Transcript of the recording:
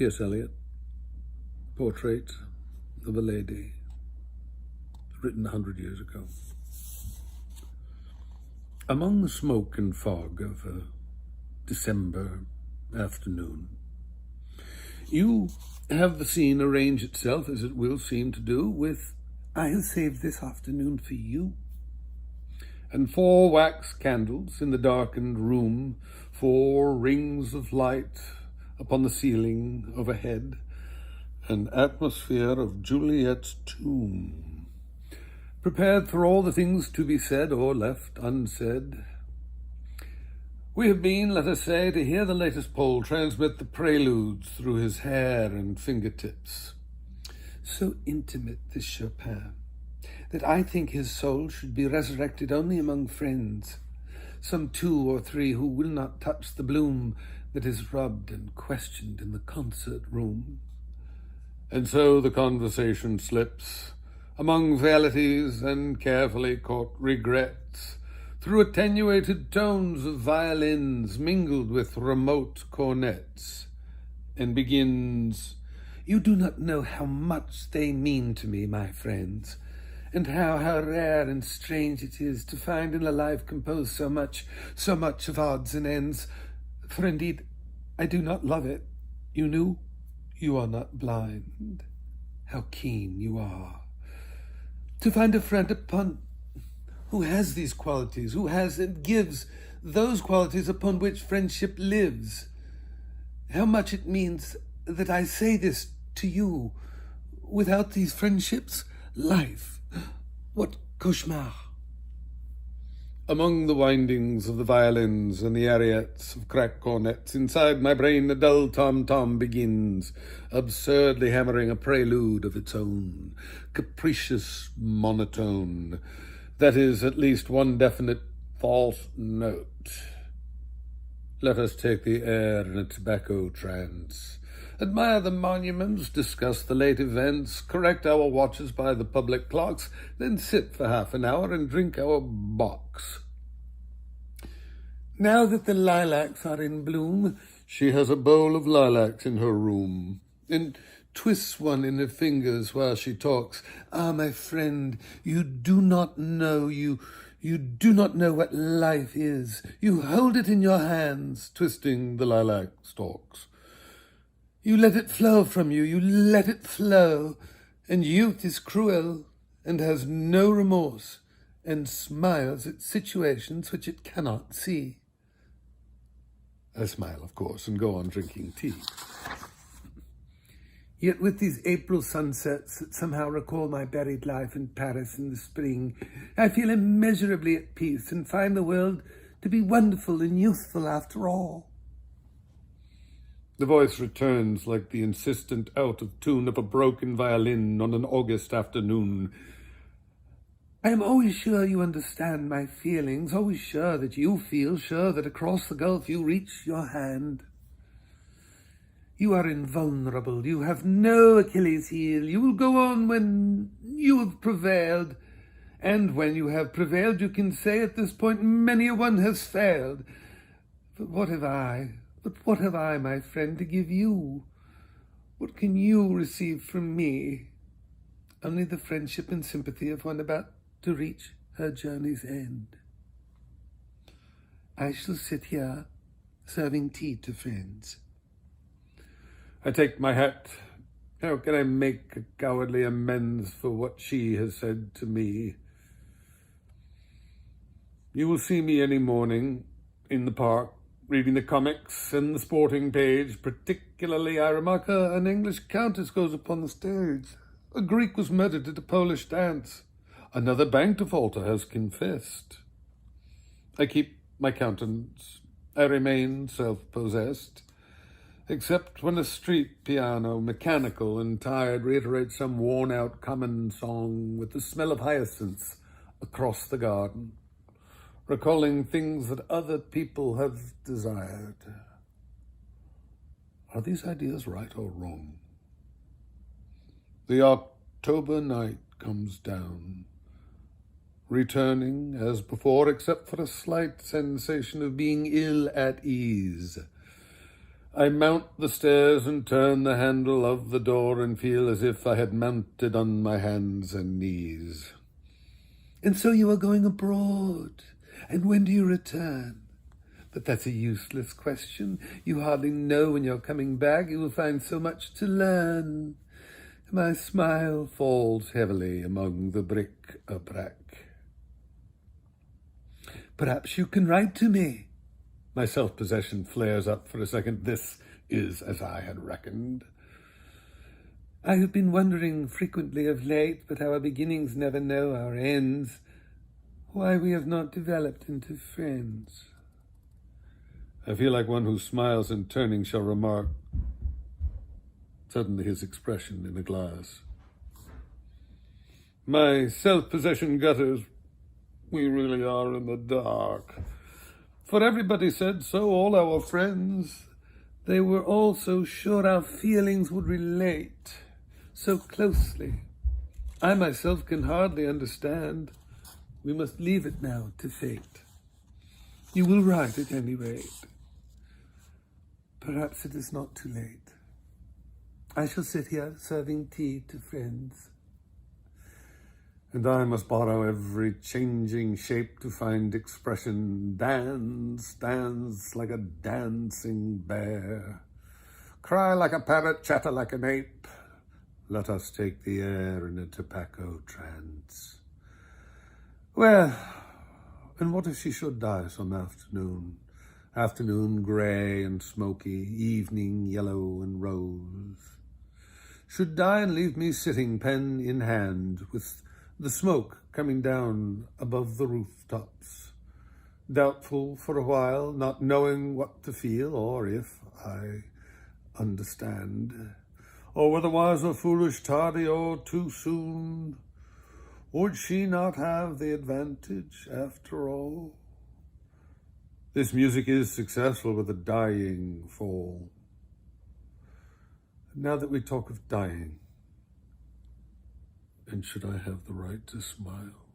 T.S. Eliot, Portrait of a Lady, written 100 years ago. Among the smoke and fog of a December afternoon, you have the scene arrange itself as it will seem to do with, "I have saved this afternoon for you," and 4 wax candles in the darkened room, 4 rings of light upon the ceiling overhead, an atmosphere of Juliet's tomb, prepared for all the things to be said or left unsaid. We have been, let us say, to hear the latest Pole transmit the Preludes through his hair and fingertips. So intimate, this Chopin, that I think his soul should be resurrected only among friends, some 2 or 3 who will not touch the bloom that is rubbed and questioned in the concert room. And so the conversation slips, among velleities and carefully caught regrets, through attenuated tones of violins mingled with remote cornets, and begins, "You do not know how much they mean to me, my friends, and how rare and strange it is to find in a life composed so much of odds and ends. For indeed, I do not love it. You knew? You are not blind. How keen you are. To find a friend who has these qualities, who has and gives those qualities upon which friendship lives. How much it means that I say this to you. Without these friendships, life, what cauchemar!" Among the windings of the violins and the ariettes of cracked cornets, inside my brain a dull tom-tom begins, absurdly hammering a prelude of its own, capricious monotone. That is at least one definite false note. Let us take the air in a tobacco trance, admire the monuments, discuss the late events, correct our watches by the public clocks, then sit for half an hour and drink our box. Now that the lilacs are in bloom, she has a bowl of lilacs in her room, and twists one in her fingers while she talks. "Ah, my friend, you do not know, you do not know what life is. You hold it in your hands," twisting the lilac stalks. "You let it flow from you, you let it flow, and youth is cruel and has no remorse and smiles at situations which it cannot see." I smile, of course, and go on drinking tea. Yet with these April sunsets that somehow recall my buried life in Paris in the spring, I feel immeasurably at peace and find the world to be wonderful and youthful after all. The voice returns like the insistent out-of-tune of a broken violin on an August afternoon. "I am always sure you understand my feelings, always sure that you feel, sure that across the gulf you reach your hand. You are invulnerable, you have no Achilles heel, you will go on when you have prevailed, and when you have prevailed you can say at this point many a one has failed. But what have I, my friend, to give you? What can you receive from me? Only the friendship and sympathy of one about to reach her journey's end. I shall sit here serving tea to friends." I take my hat. How can I make a cowardly amends for what she has said to me? You will see me any morning in the park, reading the comics and the sporting page. Particularly, I remark, an English countess goes upon the stage. A Greek was murdered at a Polish dance. Another bank defaulter has confessed. I keep my countenance. I remain self-possessed, except when a street piano, mechanical and tired, reiterates some worn-out common song with the smell of hyacinths across the garden, recalling things that other people have desired. Are these ideas right or wrong? The October night comes down, returning as before, except for a slight sensation of being ill at ease. I mount the stairs and turn the handle of the door and feel as if I had mounted on my hands and knees. And so you are going abroad, and when do you return? But that's a useless question. You hardly know when you're coming back. You will find so much to learn. My smile falls heavily among the bric-a-brac. Perhaps you can write to me. My self-possession flares up for a second. This is as I had reckoned. I have been wondering frequently of late, but our beginnings never know our ends, why we have not developed into friends. I feel like one who smiles and turning shall remark, suddenly his expression in a glass. My self-possession gutters, we really are in the dark. For everybody said so, all our friends. They were all so sure our feelings would relate so closely. I myself can hardly understand. We must leave it now to fate. You will write at any rate. Perhaps it is not too late. I shall sit here serving tea to friends. And I must borrow every changing shape to find expression. Dance like a dancing bear. Cry like a parrot, chatter like an ape. Let us take the air in a tobacco trance. Well, and what if she should die some afternoon? Afternoon grey and smoky, evening yellow and rose. Should die and leave me sitting, pen in hand, with the smoke coming down above the rooftops, doubtful for a while, not knowing what to feel, or if I understand, or whether wise or foolish, tardy or too soon. Would she not have the advantage after all? This music is successful with a dying fall. Now that we talk of dying, and should I have the right to smile?